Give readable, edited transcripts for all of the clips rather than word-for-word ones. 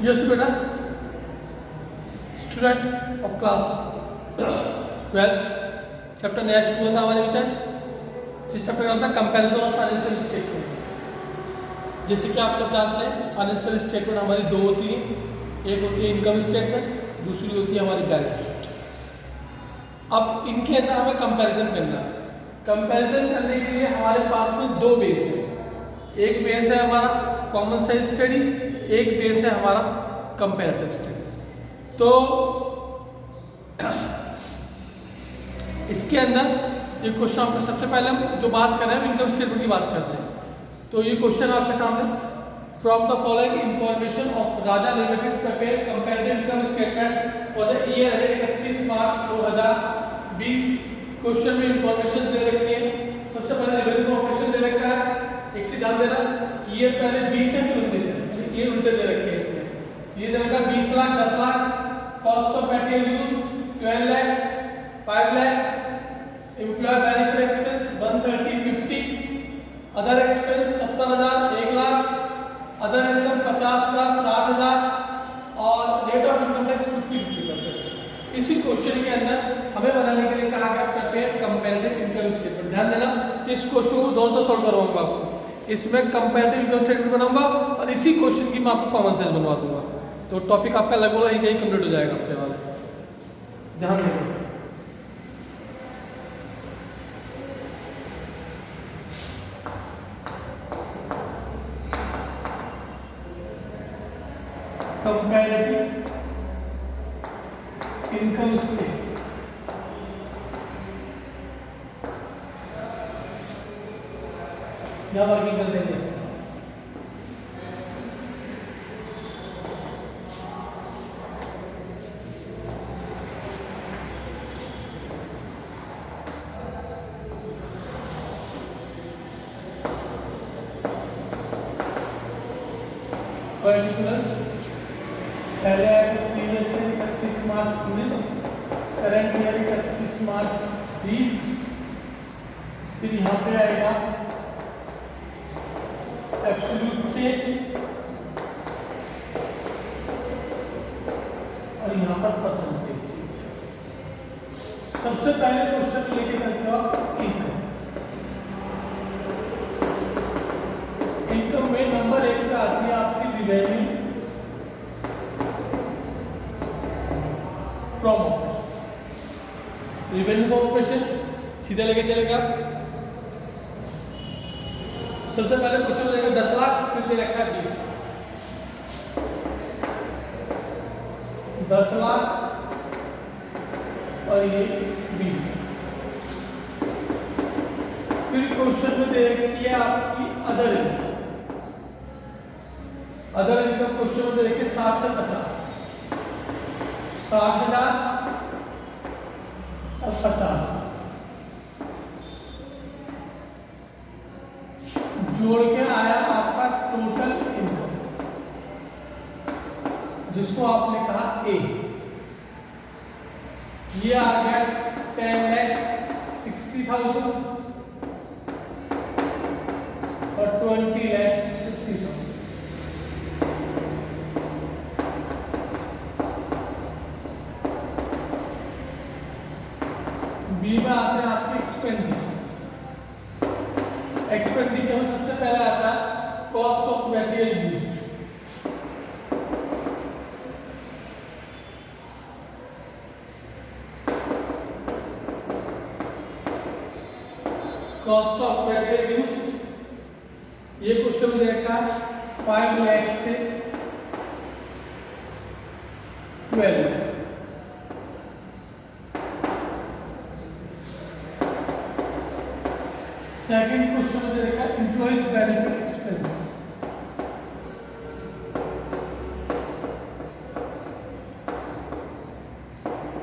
Yes बेटा, student of class 12th chapter नया शुरू हुआ था हमारे विचार, जिस चैप्टर का था कंपैरिजन ऑफ फाइनेंशियल स्टेटमेंट। जैसे कि आप सब जानते हैं फाइनेंशियल स्टेटमेंट हमारी दो होती है, एक होती है इनकम स्टेटमेंट, दूसरी होती है हमारी बैलेंस शीट। अब इनके अंदर हमें कंपैरिजन करना है। कंपैरिजन करने के लिए हमारे पास में दो बेस है, एक बेस है हमारा कॉमन सेंस स्टडी, एक बेस है हमारा कंपैरेटिव स्टडी। तो इसके अंदर ये क्वेश्चन आपको सबसे पहले हम जो बात कर रहे हैं इनकम स्टेटमेंट की बात कर रहे हैं। तो ये क्वेश्चन आपके सामने, from the following information of Raja limited prepare comparative income statement for the year 31 March 2020। Question में इंफॉर्मेशन दे रखी है। सबसे पहले रेवेन्यू ऑपरेशन दे रखा है, एक से ध्यान देना कि ये पहले 20 है फिर 19 है, ये उल्टे दे रखे हैं इसमें। ये दे रखा 20 lakh, 10 lakh, cost of material used 12 lakh, 5 lakh, employ benefit expense 130, 50, other expense 70,000, 1 lakh, other income 50,000, 60,000 और रेट ऑफ इनकम टैक्स 50%। इसी क्वेश्चन के अंदर हमें बनाने के लिए कहा गया प्रिपेयर कंपैरेटिव इनकम स्टेटमेंट। ध्यान देना, इस क्वेश्चन को दोनों सॉल्व करवाऊंगा आपको। इसमें कंपैरेटिव इनकम स्टेटमेंट बनाऊंगा और इसी क्वेश्चन की मैं आपको कॉमन सेंस बनवा दूंगा। तो टॉपिक आपका लगभग यही कंप्लीट हो जाएगा आपके वाले। ध्यान देना, कंपैरेटिव इनकम स्टेटमेंट या वर्किंग कर देंगे इसे। पर्टिकुलर्स पहले आएगा प्रीवियस ईयर 31 मार्च 19, करंट ईयर 31 मार्च 20, फिर यहाँ पे आएगा एब्सोल्यूट चेंज और यहाँ पर परसेंटेज चेंज। सबसे पहले क्वेश्चन लेके चलते हो आप इनकम। इनकम में नंबर 1 पे आती है आपकी revenue from operation. Revenue from operation सीधा लेके चलेगा। सबसे पहले क्वेश्चन देगा 10 लाख, फिर दे रखा है 20, 10 लाख और ये 20। फिर क्वेश्चन में दे रखी है आपकी other income. Other income question में दे रखी है 60 से 50, 60,000 और 50 जोड़ के आया आपका टोटल इनकम, जिसको आपने कहा ए। ये आ गया 10,60,000 और 20,50,000। बी में आते हैं आपके एक्सपेंडिचर। एक्सपेंडिचर में सबसे पहले आता है cost of material used. Cost of material used ये क्वेश्चन में देखा 5 लाख से 12 लाख। सेकंड क्वेश्चन में देखा employees benefit expense.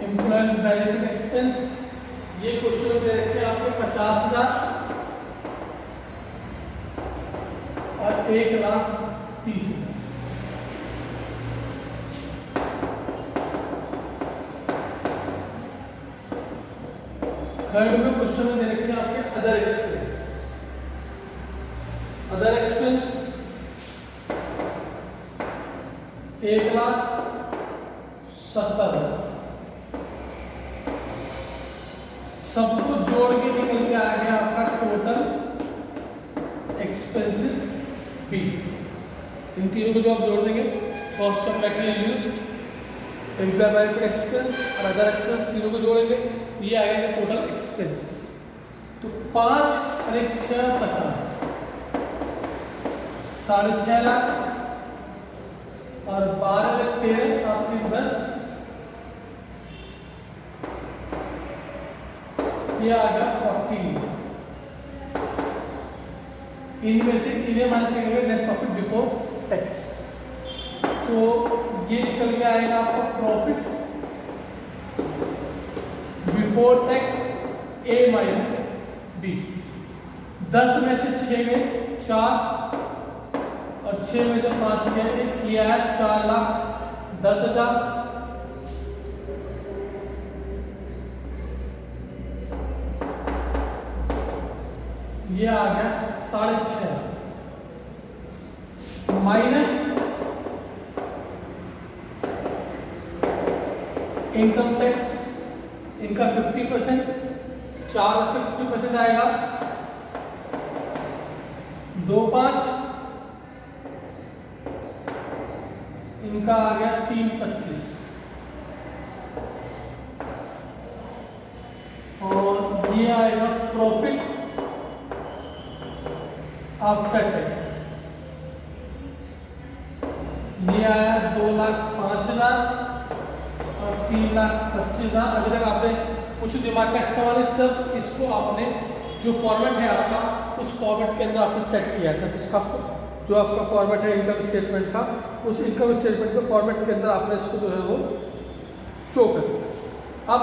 Employees benefit expense ये क्वेश्चन में दे रखे हैं आपको 50,000 और 1,30,000। थर्ड में क्वेश्चन में दे रखे हैं आपके अदर एक्सपेंस। अदर एक्सपेंस 1,70,000 सब कुछ जोड़ के निकल के आ गया आपका टोटल एक्सपेंसेस बी। इन तीनों को जो आप जोड़ देंगे, cost of material used, employ benefit expense और अदर एक्सपेंस, तीनों को जोड़ेंगे, ये आ गया टोटल एक्सपेंस। तो 5 और 1 6 50, 6.5 लाख और 12 में 13, 7 3 10, ये आ गया 14। इनमें से इन्हें माइनस करेंगे नेट प्रॉफिट बिफोर टैक्स, तो ये निकल के आएगा आपका प्रॉफिट बिफोर टैक्स ए माइनस बी। 10 में से 6 में 4 और 6 में से 5 गया, ये आया 4,10,000। ये आ गया 6.5 माइनस इनकम टैक्स, इनका 50%, 4 उसका 50% आएगा 2,5, इनका आ गया 3,25 और ये आएगा प्रॉफिट आफ्टर टैक्स, ये आया 2,05,000 और 3,25,000। अभी तक आपने कुछ दिमाग का इस्तेमाल, सब इसको आपने जो फॉर्मेट है आपका उस फॉर्मेट के अंदर आपने सेट किया है। सब इसका जो आपका फॉर्मेट है इनकम स्टेटमेंट का, उस इनकम स्टेटमेंट के फॉर्मेट के अंदर आपने इसको जो है वो शो कर दिया। अब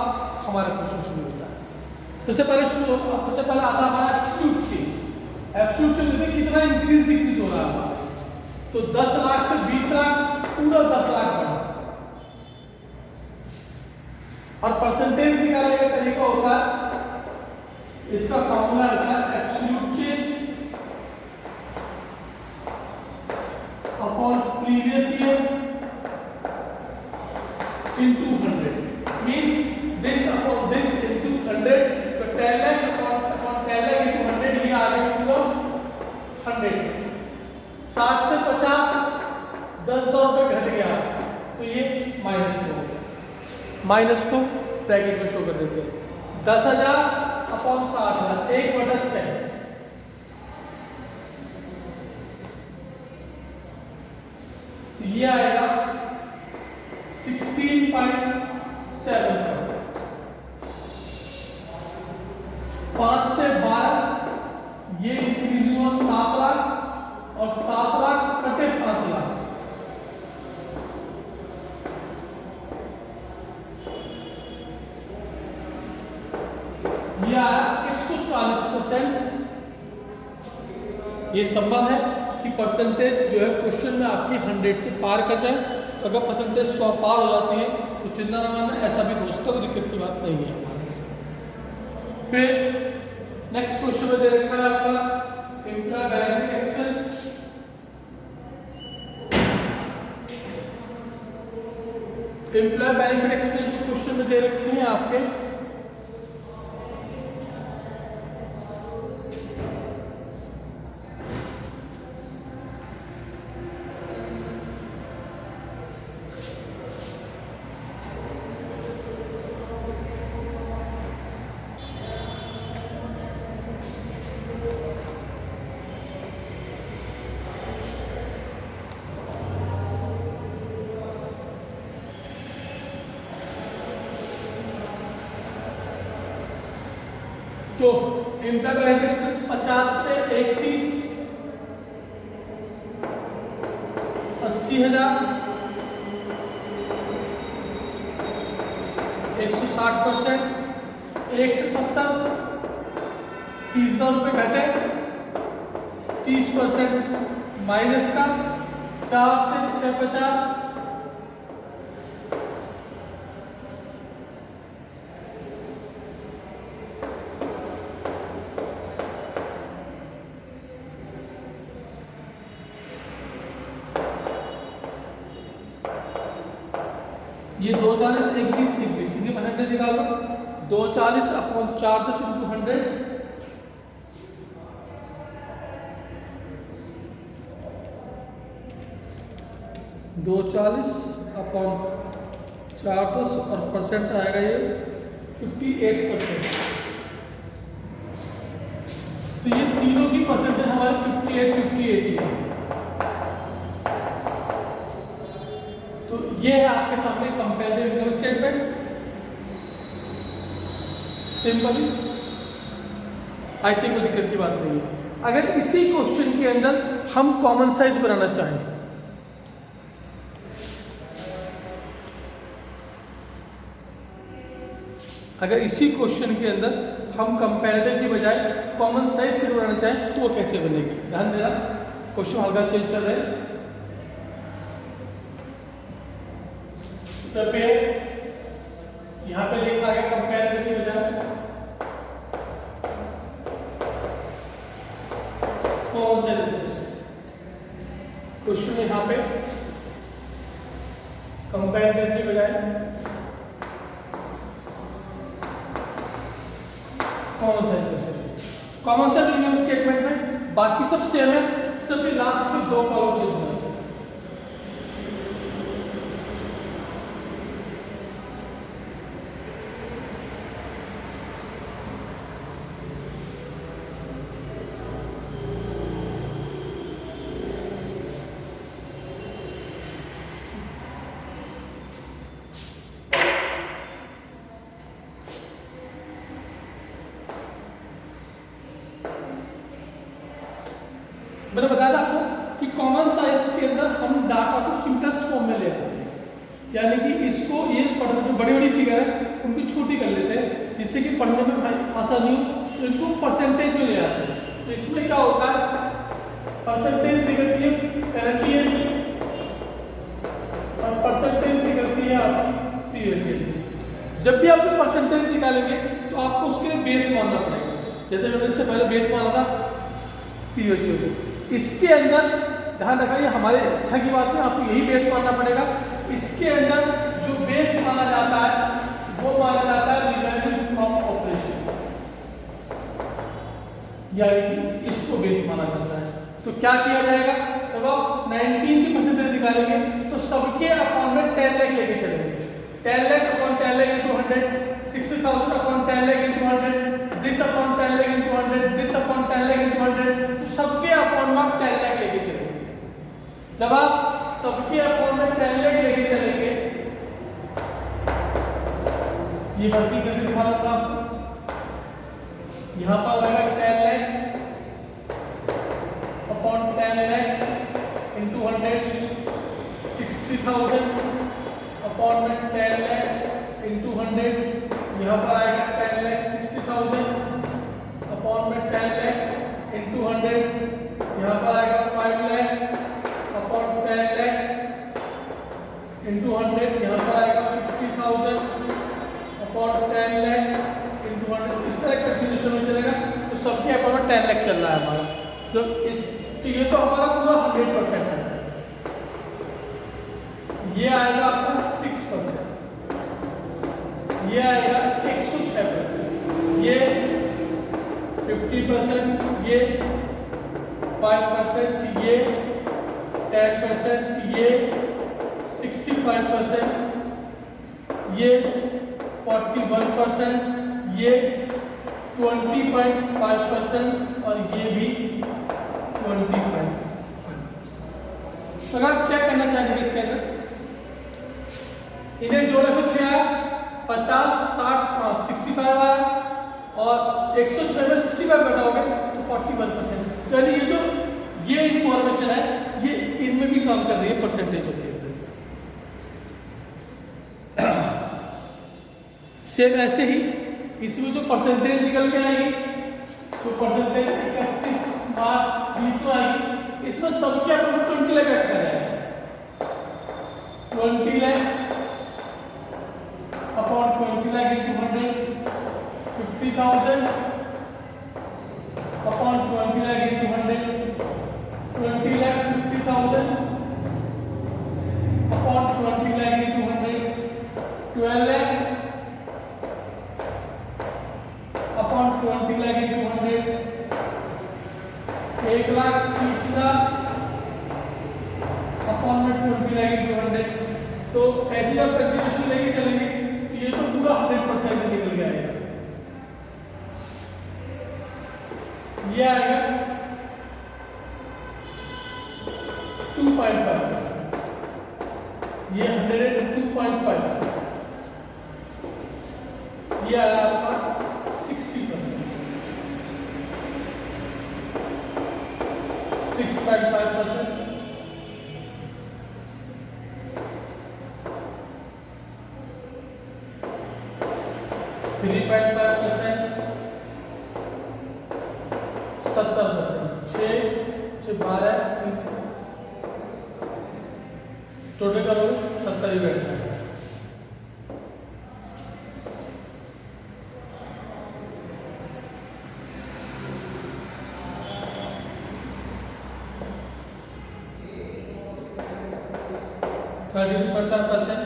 हमारा क्वेश्चन शुरू होता है। सबसे पहले आता है हमारा एब्सोल्यूट चेंज। एब्सोल्यूट चेंज में कितना इंक्रीज डिक्रीज हो रहा है हमारा, तो 10 लाख से 20 लाख, पूरा 10 लाख बढ़ा। और परसेंटेज निकालने का तरीका होता है, इसका फॉर्मूला होता है absolute change upon previous year into 100, means this upon this into 100। तो 10 लाख अपॉन 10 लाख इनटू 100, ये आ गया पूरा 100। 60 से 50 10,000 रुपये घट गया, तो ये माइनस हो गया। माइनस को ब्रैकेट में शो कर देते हैं। 10,000 अपॉन 60,000, 1/6, ये आएगा 16.7%। 5 से 12 ये इंक्रीज हुआ 7 लाख और 7 लाख कटे 5 लाख, ये आया 140%। ये संभव है कि परसेंटेज जो है क्वेश्चन में आपकी 100 से पार कर जाए। अगर परसेंटेज 100 पार हो जाती है तो चिंता ना मानना, ऐसा भी हो सकता है, कोई दिक्कत की बात नहीं है हमारे से। फिर नेक्स्ट क्वेश्चन में दे रखा है आपका employ benefit expense. Employ benefit expense जो क्वेश्चन में दे रखे हैं आपके, तो एम्प्लॉय बेनिफिट एक्सपेंस 50 से 31 80,000, 160%, 1 से 70 30,000 रुपये घटे, 30% माइनस का 4 से 650, ये 240 21 21 इनके परसेंटेज निकालो। 240 अपॉन 410 इंटू 100, 240 अपॉन 410 और परसेंट आएगा ये 58%। तो ये तीनों की परसेंटेज हमारे 58 ही है। तो ये है आपके सामने comparative income statement. Simply I think कोई दिक्कत की बात नहीं है। अगर इसी क्वेश्चन के अंदर हम कॉमन साइज बनाना चाहें, अगर इसी क्वेश्चन के अंदर हम कंपैरेटिव की बजाय कॉमन साइज स्टेटमेंट बनाना चाहें तो वो कैसे बनेगी? ध्यान देना, क्वेश्चन हल्का चेंज कर रहे हैं। तो पे यहां पे लिखा गया कंपैरेटिव की बजाय कॉमन साइज क्वेश्चन में यहां पे कंपैरेटिव की बजाय कॉमन साइज इनकम स्टेटमेंट में बाकी सब सेम है, सिर्फ लास्ट के 2 कॉलम चेंज है। मैंने बताया था आपको कि कॉमन साइज के अंदर हम डाटा को सिंपलेस्ट फॉर्म में ले आते हैं, यानी कि इसको ये पढ़ने जो बड़ी बड़ी फिगर है उनको छोटी कर लेते हैं जिससे कि पढ़ने में आसानी हो। तो इनको परसेंटेज में ले आते हैं। तो इसमें क्या होता है, परसेंटेज निकलती है करंट ईयर की और परसेंटेज निकलती है आपकी प्रीवियस ईयर की। जब भी आप परसेंटेज निकालेंगे तो आपको उसके लिए बेस मानना पड़ेगा। जैसे मैंने इससे पहले बेस माना था प्रीवियस ईयर को। इसके अंदर ध्यान रखना, ये हमारे अच्छा की बात है, आपको यही बेस मानना पड़ेगा। इसके अंदर जो बेस माना जाता है वो माना जाता है रिवेन्यू फ्रॉम ऑपरेशन, यानी कि इसको बेस माना जाता है। तो क्या किया जाएगा, जब आप 19 की परसेंटेज निकालेंगे तो सबके अकाउंट में 10 लाख लेके चलेंगे। 10 lakh upon 10 lakh into 100, 60,000 upon 10 lakh into 100, this upon 10 lakh into 100, this upon 10 lakh into 100। तो सबके अकाउंट में आप 10 लाख लेके चलेंगे। जब आप सबके अकाउंट में 10 लाख लेके चलेंगे, ये भर्ती करके दिखा दूंगा आपको। यहां पर होगा 10 lakh upon 10 lakh into 100, 60,000 upon में 10 लाख इंटू 100। यहाँ पर आएगा 10 लाख 60,000 अपॉन में 10 लाख इंटू 100। यहाँ पर आएगा 5 लाख अपॉन 10 लाख इंटू 100। यहाँ पर आएगा 50,000 अपॉन 10 लाख इंटू 100। इस तरह का कैलकुलेशन में चलेगा। तो सबके अकाउंट में 10 लाख चल रहा है हमारा। तो ये तो हमारा पूरा 100% है। ये आएगा आपका 6%, ये आएगा 106%, ये 50%, ये 5%, ये 10%, ये 65%, ये 41%, ये 20.5% और ये भी 20.5%। अगर आप चेक करना चाहेंगे इसके अंदर, इन्हें जोड़े तो 6 आया, 50, 60, 65 आया और 106 में 65 घटाओगे तो 41%। यानी ये जो ये इंफॉर्मेशन है ये इनमें भी काम कर रही है, परसेंटेज होती है। सेम ऐसे ही इसमें जो परसेंटेज निकल के आएगी, जो परसेंटेज 31 मार्च 20 में आएगी, इसमें सबके अपने 20 लाख रखा जाएगा। 20 lakh upon 20 lakh into 100, 50,000 upon 20 lakh into 100, 20 lakh 50,000 upon 20 lakh into 100, तो ऐसी जब कंटिन्यूशन लेके चलेंगे तो ये तो पूरा 100% निकल के आएगा। ये आएगा 2.5%, ये 102.5%, ये आया आपका 60%, 6.5%, 3.5%, 70%, 12 टोटल करोगे 70 ही बैठता है। $32.5%,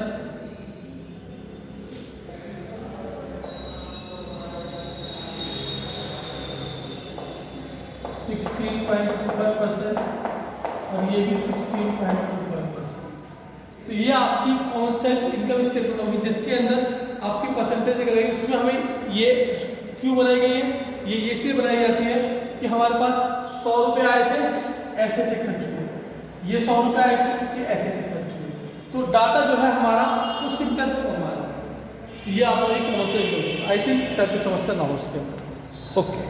16.25% और ये भी 16.25%। तो ये आपकी कॉन्सेप्ट इनकम स्टेटमेंट होगी जिसके अंदर आपकी परसेंटेज रहेगी। इसमें हमें ये क्यों बनाई गई है, ये इसलिए बनाई जाती है कि हमारे पास 100 रुपये आए थे, ऐसे से खर्च हुए, ये 100 रुपये आए थे, ये ऐसे से खर्च हुए। तो डाटा जो है हमारा वो सिंपलेस्ट फॉर्म आ रहा है। ये आपको एक कॉन्सेप्ट आई थिंक शायद कोई समस्या ना हो उसके अंदर। ओके।